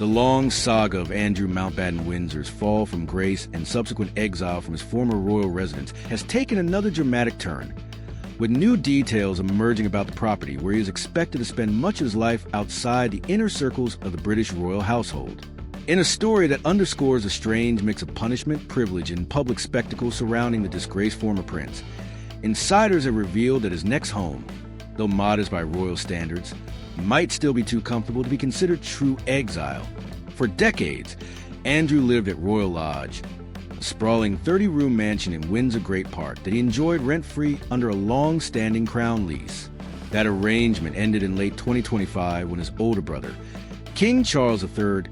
The long saga of Andrew Mountbatten Windsor's fall from grace and subsequent exile from his former royal residence has taken another dramatic turn, with new details emerging about the property where he is expected to spend much of his life outside the inner circles of the British royal household. In a story that underscores a strange mix of punishment, privilege, and public spectacle surrounding the disgraced former prince, insiders have revealed that his next home, though modest by royal standards, might still be too comfortable to be considered true exile. For decades, Andrew lived at Royal Lodge, a sprawling 30-room mansion in Windsor Great Park that he enjoyed rent-free under a long-standing crown lease. That arrangement ended in late 2025 when his older brother, King Charles III,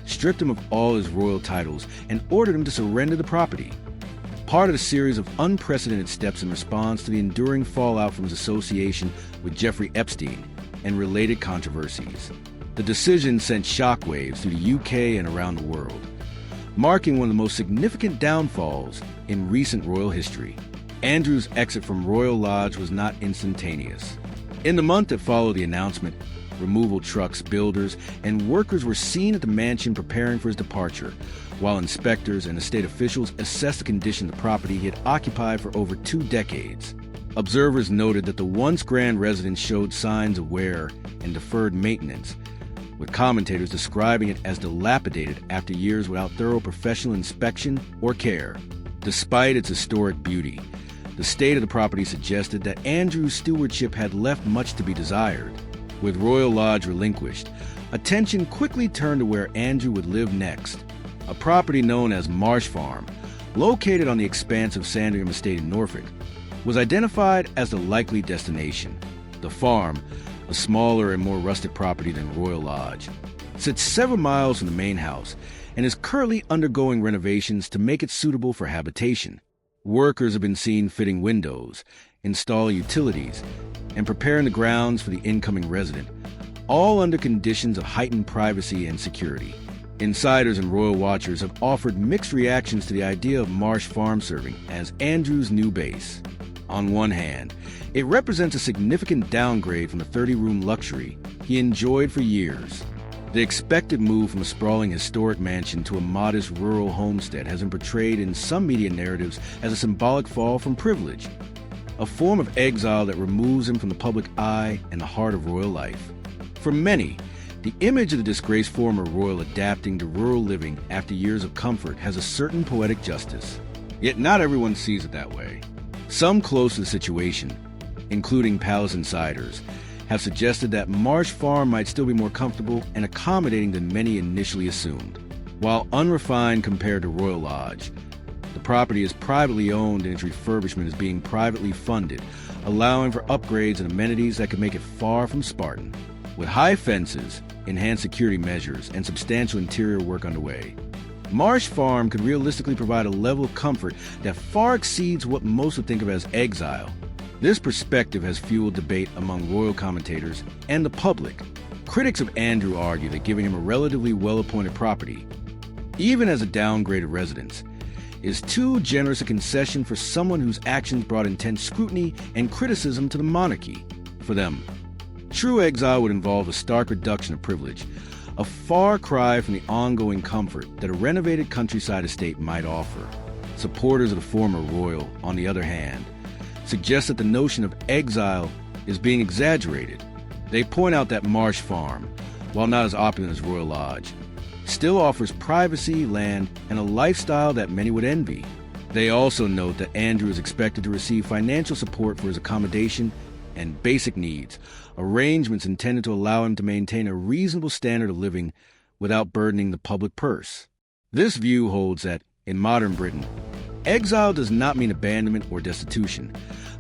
stripped him of all his royal titles and ordered him to surrender the property, part of a series of unprecedented steps in response to the enduring fallout from his association with Jeffrey Epstein and related controversies. The decision sent shockwaves through the UK and around the world, marking one of the most significant downfalls in recent royal history. Andrew's exit from Royal Lodge was not instantaneous. In the month that followed the announcement, removal trucks, builders, and workers were seen at the mansion preparing for his departure, while inspectors and estate officials assessed the condition of the property he had occupied for over 2 decades. Observers noted that the once grand residence showed signs of wear and deferred maintenance, with commentators describing it as dilapidated after years without thorough professional inspection or care. Despite its historic beauty, the state of the property suggested that Andrew's stewardship had left much to be desired. With Royal Lodge relinquished, attention quickly turned to where Andrew would live next, a property known as Marsh Farm, located on the expansive Sandringham estate in Norfolk, was identified as the likely destination. The farm, a smaller and more rustic property than Royal Lodge, sits several miles from the main house and is currently undergoing renovations to make it suitable for habitation. Workers have been seen fitting windows, installing utilities, and preparing the grounds for the incoming resident, all under conditions of heightened privacy and security. Insiders and royal watchers have offered mixed reactions to the idea of Marsh Farm serving as Andrew's new base. On one hand, it represents a significant downgrade from the 30-room luxury he enjoyed for years. The expected move from a sprawling historic mansion to a modest rural homestead has been portrayed in some media narratives as a symbolic fall from privilege, a form of exile that removes him from the public eye and the heart of royal life. For many, the image of the disgraced former royal adapting to rural living after years of comfort has a certain poetic justice. Yet not everyone sees it that way. Some close to the situation, including palace insiders, have suggested that Marsh Farm might still be more comfortable and accommodating than many initially assumed. While unrefined compared to Royal Lodge, the property is privately owned and its refurbishment is being privately funded, allowing for upgrades and amenities that could make it far from Spartan. With high fences, enhanced security measures, and substantial interior work underway, Marsh Farm could realistically provide a level of comfort that far exceeds what most would think of as exile. This perspective has fueled debate among royal commentators and the public. Critics of Andrew argue that giving him a relatively well-appointed property, even as a downgraded residence, is too generous a concession for someone whose actions brought intense scrutiny and criticism to the monarchy. For them, true exile would involve a stark reduction of privilege, a far cry from the ongoing comfort that a renovated countryside estate might offer. Supporters of the former royal, on the other hand, suggest that the notion of exile is being exaggerated. They point out that Marsh Farm, while not as opulent as Royal Lodge, still offers privacy, land, and a lifestyle that many would envy. They also note that Andrew is expected to receive financial support for his accommodation and basic needs, arrangements intended to allow him to maintain a reasonable standard of living without burdening the public purse. This view holds that, in modern Britain, exile does not mean abandonment or destitution,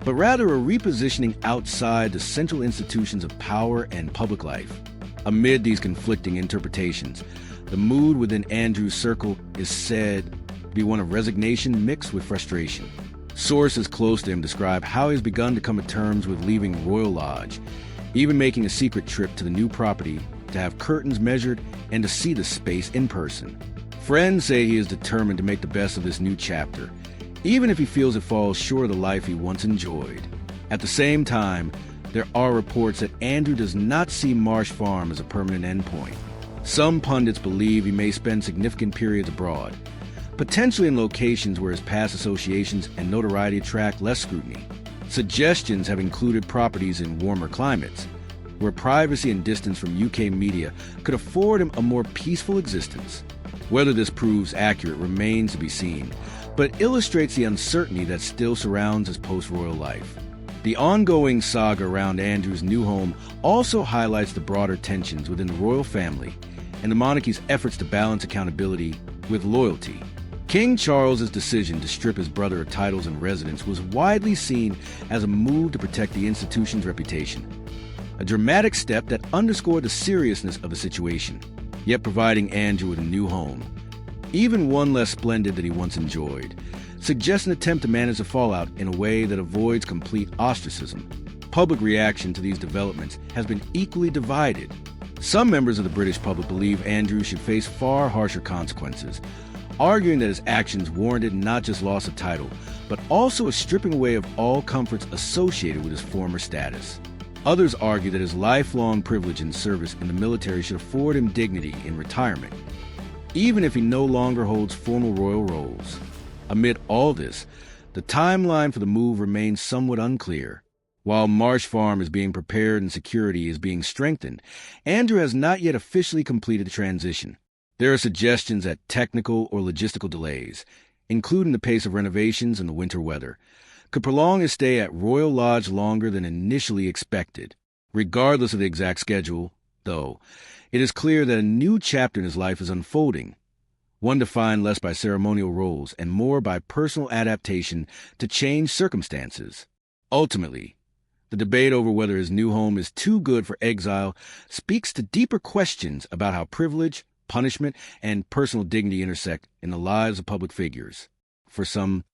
but rather a repositioning outside the central institutions of power and public life. Amid these conflicting interpretations, the mood within Andrew's circle is said to be one of resignation mixed with frustration. Sources close to him describe how he has begun to come to terms with leaving Royal Lodge, even making a secret trip to the new property to have curtains measured and to see the space in person. Friends say he is determined to make the best of this new chapter, even if he feels it falls short of the life he once enjoyed. At the same time, there are reports that Andrew does not see Marsh Farm as a permanent endpoint. Some pundits believe he may spend significant periods abroad, potentially in locations where his past associations and notoriety attract less scrutiny. Suggestions have included properties in warmer climates, where privacy and distance from UK media could afford him a more peaceful existence. Whether this proves accurate remains to be seen, but illustrates the uncertainty that still surrounds his post-royal life. The ongoing saga around Andrew's new home also highlights the broader tensions within the royal family and the monarchy's efforts to balance accountability with loyalty. King Charles's decision to strip his brother of titles and residence was widely seen as a move to protect the institution's reputation, a dramatic step that underscored the seriousness of the situation, yet providing Andrew with a new home, even one less splendid than he once enjoyed, suggests an attempt to manage the fallout in a way that avoids complete ostracism. Public reaction to these developments has been equally divided. Some members of the British public believe Andrew should face far harsher consequences, arguing that his actions warranted not just loss of title, but also a stripping away of all comforts associated with his former status. Others argue that his lifelong privilege and service in the military should afford him dignity in retirement, even if he no longer holds formal royal roles. Amid all this, the timeline for the move remains somewhat unclear. While Marsh Farm is being prepared and security is being strengthened, Andrew has not yet officially completed the transition. There are suggestions that technical or logistical delays, including the pace of renovations and the winter weather, could prolong his stay at Royal Lodge longer than initially expected. Regardless of the exact schedule, though, it is clear that a new chapter in his life is unfolding, one defined less by ceremonial roles and more by personal adaptation to changed circumstances. Ultimately, the debate over whether his new home is too good for Exile speaks to deeper questions about how privilege, punishment, and personal dignity intersect in the lives of public figures. For some,